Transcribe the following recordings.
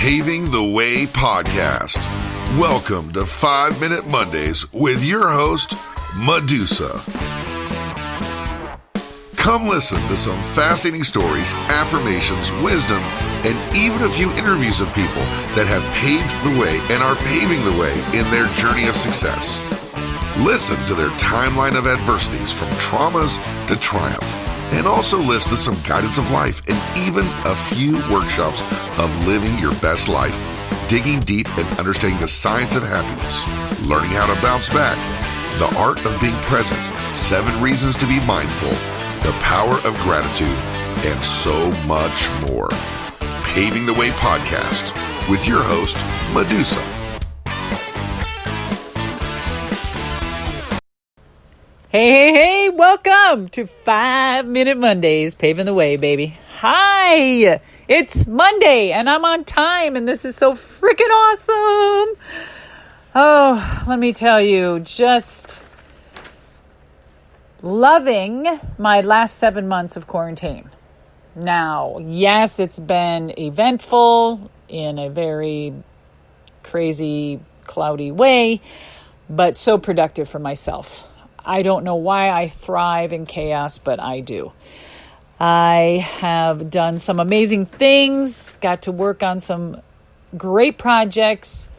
Paving the Way podcast. Welcome to 5 Minute Mondays with your host, Medusa. Come listen to some fascinating stories, affirmations, wisdom, and even a few interviews of people that have paved the way and are paving the way in their journey of success. Listen to their timeline of adversities from traumas to triumph, and also listen to some guidance of life and even a few workshops of living your best life, digging deep and understanding the science of happiness, learning how to bounce back, the art of being present, 7 reasons to be mindful, the power of gratitude, and so much more. Paving the Way podcast with your host, Medusa. Hey, welcome to 5 Minute Mondays, paving the way, baby. Hi, it's Monday and I'm on time and this is so freaking awesome. Oh, let me tell you, just loving my last 7 months of quarantine. Now, yes, it's been eventful in a very crazy, cloudy way, but so productive for myself. I don't know why I thrive in chaos, but I do. I have done some amazing things, got to work on some great projects,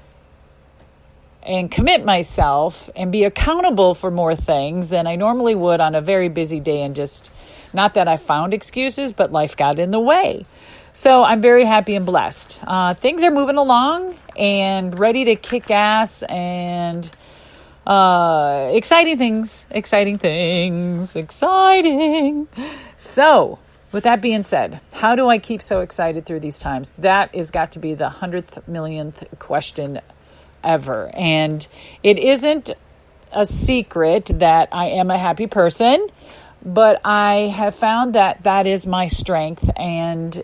and commit myself and be accountable for more things than I normally would on a very busy day, and just, not that I found excuses, but life got in the way. So I'm very happy and blessed. Things are moving along and ready to kick ass, and exciting. So, with that being said, how do I keep so excited through these times? That has got to be the 100th millionth question ever. And it isn't a secret that I am a happy person, but I have found that that is my strength, and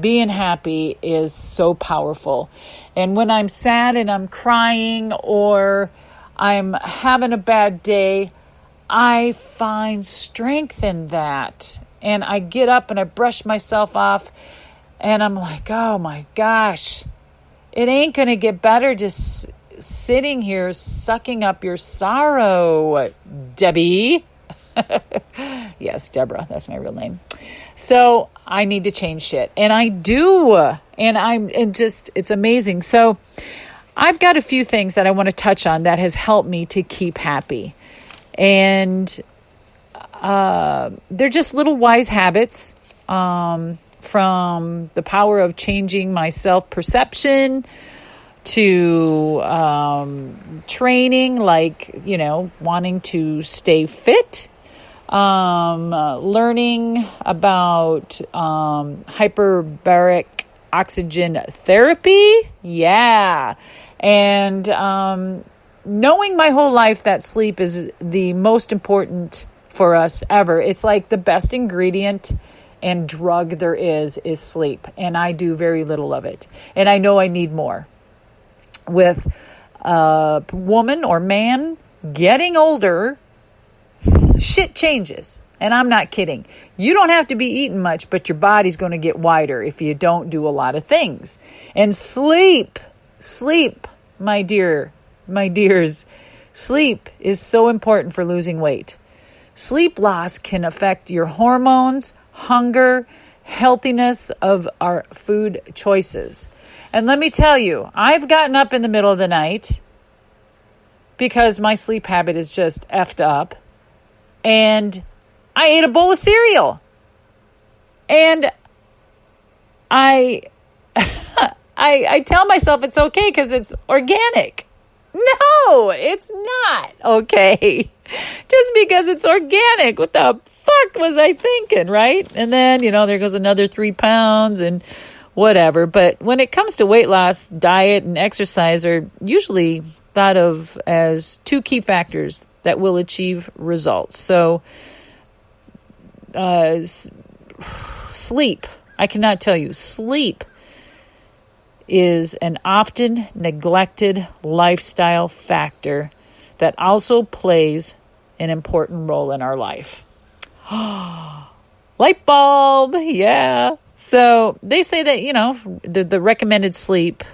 being happy is so powerful. And when I'm sad and I'm crying or I'm having a bad day, I find strength in that. And I get up and I brush myself off and I'm like, oh my gosh, it ain't going to get better just sitting here sucking up your sorrow, Debbie. Yes, Deborah, that's my real name. So I need to change shit. And I do. And it's amazing. So I've got a few things that I want to touch on that has helped me to keep happy. And they're just little wise habits from the power of changing my self-perception to training, like, wanting to stay fit, learning about hyperbaric oxygen therapy. Yeah. And knowing my whole life that sleep is the most important for us ever. It's like the best ingredient and drug there is sleep. And I do very little of it. And I know I need more. With a woman or man getting older, shit changes. And I'm not kidding. You don't have to be eating much, but your body's going to get wider if you don't do a lot of things. And sleep, my dears, sleep is so important for losing weight. Sleep loss can affect your hormones, hunger, healthiness of our food choices. And let me tell you, I've gotten up in the middle of the night because my sleep habit is just effed up. And I ate a bowl of cereal. And I tell myself it's okay because it's organic. No, it's not okay. Just because it's organic. What the fuck was I thinking, right? And then, there goes another 3 pounds and whatever. But when it comes to weight loss, diet and exercise are usually thought of as 2 key factors that will achieve results. So, sleep. I cannot tell you. Sleep is an often neglected lifestyle factor that also plays an important role in our life. Light bulb. Yeah. So they say that, the recommended sleep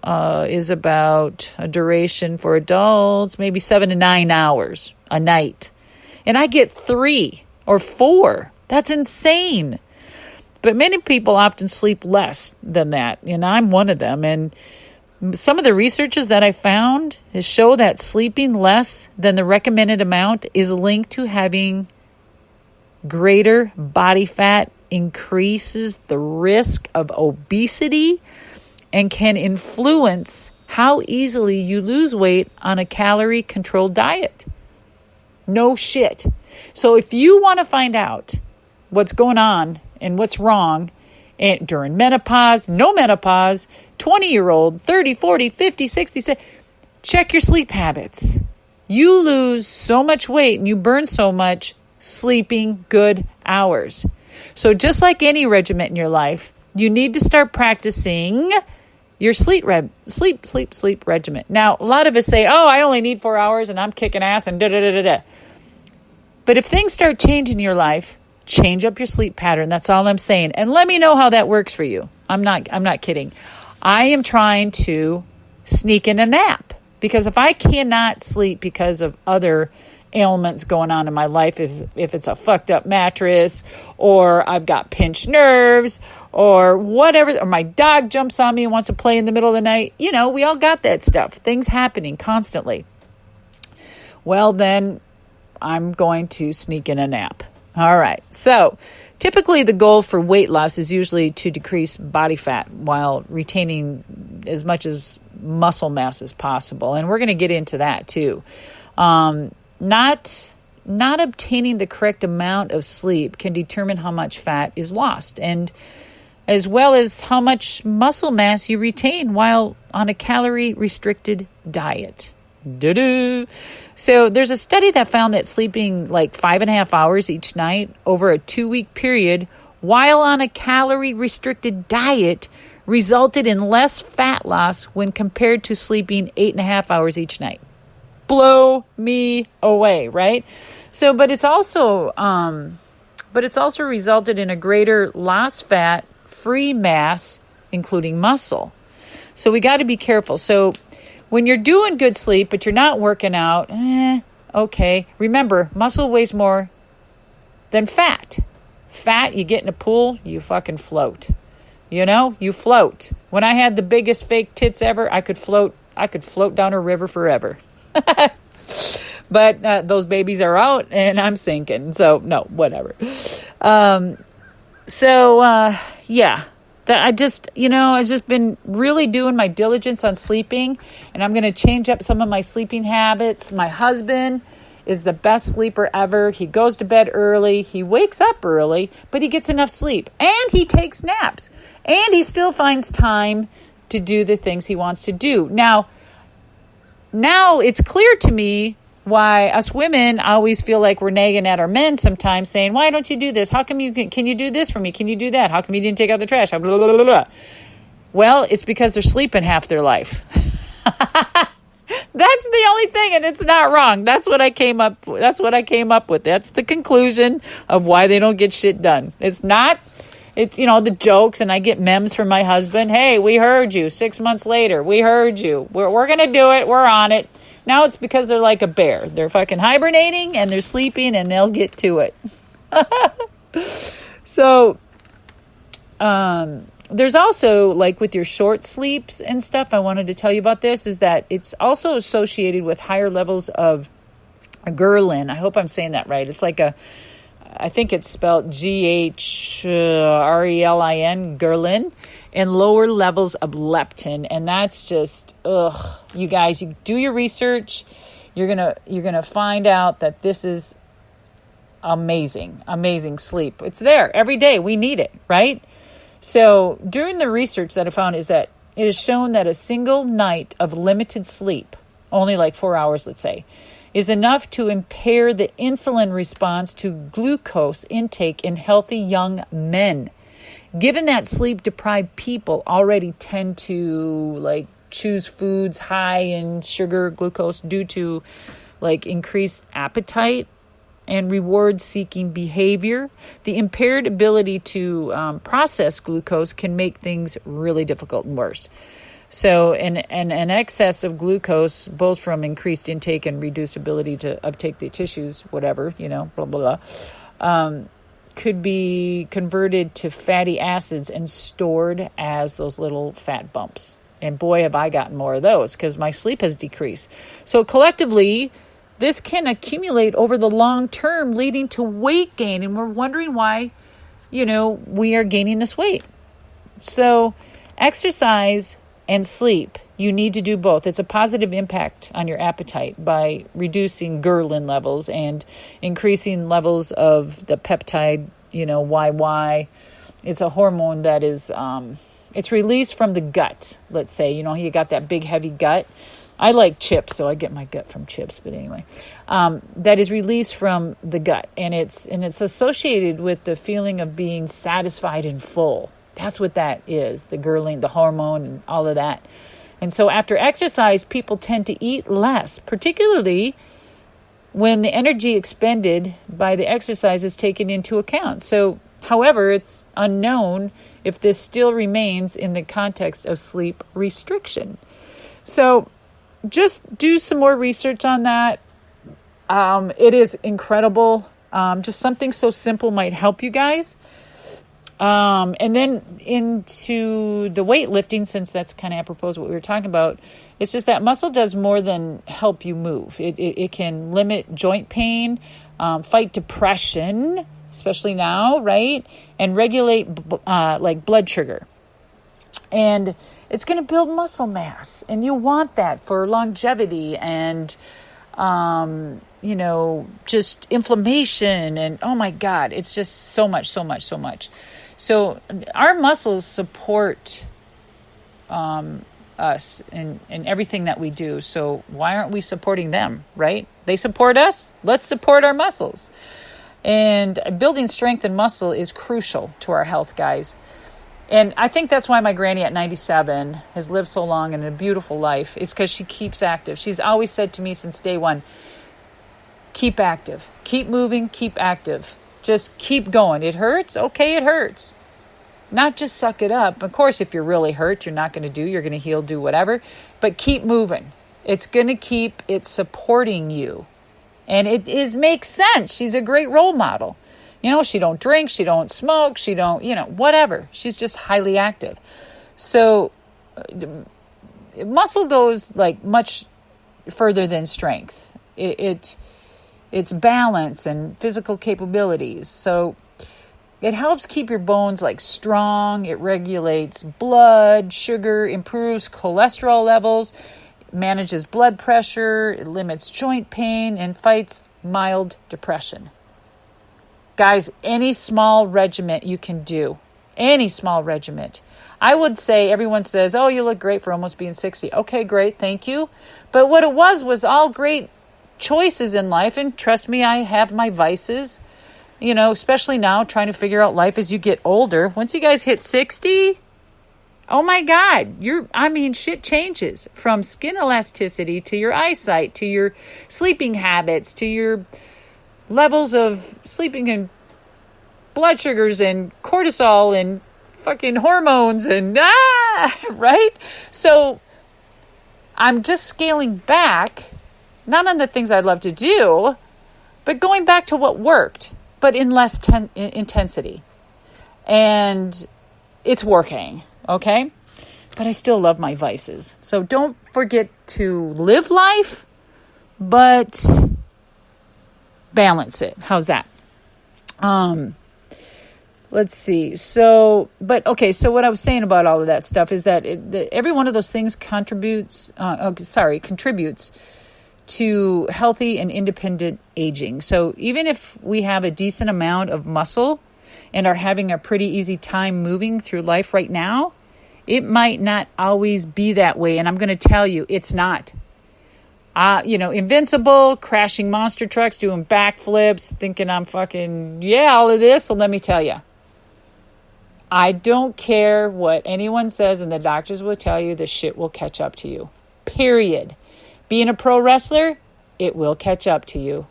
is about a duration for adults, maybe 7 to 9 hours a night. And I get 3 or 4. That's insane. But many people often sleep less than that. And I'm one of them. And some of the researches that I found show that sleeping less than the recommended amount is linked to having greater body fat, increases the risk of obesity, and can influence how easily you lose weight on a calorie-controlled diet. No shit. So if you want to find out what's going on and what's wrong during menopause, no menopause, 20-year-old, 30, 40, 50, 60, check your sleep habits. You lose so much weight and you burn so much sleeping good hours. So just like any regimen in your life, you need to start practicing your sleep regimen. Now, a lot of us say, oh, I only need 4 hours and I'm kicking ass and da-da-da-da-da. But if things start changing in your life, change up your sleep pattern. That's all I'm saying. And let me know how that works for you. I'm not kidding. I am trying to sneak in a nap, because if I cannot sleep because of other ailments going on in my life, if it's a fucked up mattress, or I've got pinched nerves, or whatever, or my dog jumps on me and wants to play in the middle of the night, we all got that stuff. Things happening constantly. Well, then I'm going to sneak in a nap. All right. So typically the goal for weight loss is usually to decrease body fat while retaining as much as muscle mass as possible. And we're going to get into that too. Not obtaining the correct amount of sleep can determine how much fat is lost, and as well as how much muscle mass you retain while on a calorie-restricted diet. Doo-doo. So there's a study that found that sleeping like 5.5 hours each night over a 2-week period while on a calorie-restricted diet resulted in less fat loss when compared to sleeping 8.5 hours each night. Blow me away, right? So, but it's also resulted in a greater lost fat, free mass, including muscle. So we got to be careful. So when you're doing good sleep, but you're not working out, okay. Remember, muscle weighs more than fat. Fat, you get in a pool, you fucking float. You float. When I had the biggest fake tits ever, I could float down a river forever. But those babies are out and I'm sinking. So no, whatever. Yeah. I've just been really doing my diligence on sleeping, and I'm going to change up some of my sleeping habits. My husband is the best sleeper ever. He goes to bed early. He wakes up early, but he gets enough sleep, and he takes naps, and he still finds time to do the things he wants to do. Now it's clear to me why us women always feel like we're nagging at our men sometimes, saying, why don't you do this? How come can you do this for me? Can you do that? How come you didn't take out the trash? Blah, blah, blah, blah, blah. Well, it's because they're sleeping half their life. That's the only thing, and it's not wrong. That's what I came up with. That's the conclusion of why they don't get shit done. It's the jokes, and I get memes from my husband. Hey, we heard you. 6 months later, we heard you. We're going to do it. We're on it. Now it's because they're like a bear. They're fucking hibernating and they're sleeping and they'll get to it. So, there's also, like with your short sleeps and stuff, I wanted to tell you about this, is that it's also associated with higher levels of ghrelin. I hope I'm saying that right. It's like I think it's spelled Ghrelin, ghrelin, and lower levels of leptin. And that's just, you guys, you do your research. You're gonna find out that this is amazing sleep. It's there every day. We need it, right? So during the research that I found is that it is shown that a single night of limited sleep, only like 4 hours, let's say, is enough to impair the insulin response to glucose intake in healthy young men. Given that sleep-deprived people already tend to choose foods high in sugar, glucose due to increased appetite and reward-seeking behavior. The impaired ability to process glucose can make things really difficult and worse. So an excess of glucose, both from increased intake and reduced ability to uptake the tissues, whatever, blah, blah, blah, could be converted to fatty acids and stored as those little fat bumps. And boy, have I gotten more of those because my sleep has decreased. So collectively, this can accumulate over the long term, leading to weight gain. And we're wondering why, we are gaining this weight. So exercise and sleep, you need to do both. It's a positive impact on your appetite by reducing ghrelin levels and increasing levels of the peptide, YY. It's a hormone that is, it's released from the gut, let's say. You got that big, heavy gut. I like chips, so I get my gut from chips. But anyway, that is released from the gut. And it's associated with the feeling of being satisfied and full. That's what that is, the ghrelin, the hormone, and all of that. And so after exercise, people tend to eat less, particularly when the energy expended by the exercise is taken into account. So, however, it's unknown if this still remains in the context of sleep restriction. So just do some more research on that. It is incredible. Just something so simple might help you guys. And then into the weightlifting, since that's kind of apropos what we were talking about, it's just that muscle does more than help you move. It can limit joint pain, fight depression, especially now, right? And regulate like blood sugar. And it's going to build muscle mass. And you want that for longevity and, just inflammation. And oh my God, it's just so much. So our muscles support us in everything that we do. So why aren't we supporting them, right? They support us. Let's support our muscles. And building strength and muscle is crucial to our health, guys. And I think that's why my granny at 97 has lived so long and a beautiful life, is because she keeps active. She's always said to me since day one, keep active, keep moving, keep active. Just keep going. It hurts? Okay, it hurts. Not just suck it up. Of course, if you're really hurt, you're not going to you're going to heal, do whatever. But keep moving. It's going to keep it supporting you. And it makes sense. She's a great role model. She don't drink, she don't smoke, she don't, whatever. She's just highly active. So muscle goes like much further than strength. It's balance and physical capabilities. So it helps keep your bones like strong. It regulates blood sugar, improves cholesterol levels, manages blood pressure, it limits joint pain, and fights mild depression. Guys, any small regiment you can do, any small regiment. I would say, everyone says, oh, you look great for almost being 60. Okay, great, thank you. But what it was all great choices in life. And trust me, I have my vices, especially now trying to figure out life as you get older. Once you guys hit 60, oh my God, shit changes from skin elasticity to your eyesight, to your sleeping habits, to your levels of sleeping and blood sugars and cortisol and fucking hormones and right? So I'm just scaling back, not on the things I'd love to do, but going back to what worked, but in less intensity. And it's working, okay? But I still love my vices. So don't forget to live life, but balance it. How's that? Let's see. So what I was saying about all of that stuff is that every one of those things contributes to healthy and independent aging. So even if we have a decent amount of muscle and are having a pretty easy time moving through life right now, it might not always be that way. And I'm going to tell you, it's not. Invincible, crashing monster trucks, doing backflips, thinking I'm fucking, all of this. So let me tell you, I don't care what anyone says, and the doctors will tell you the shit will catch up to you. Period. Being a pro wrestler, it will catch up to you.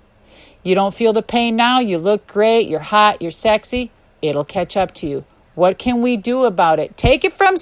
You don't feel the pain now. You look great. You're hot. You're sexy. It'll catch up to you. What can we do about it? Take it from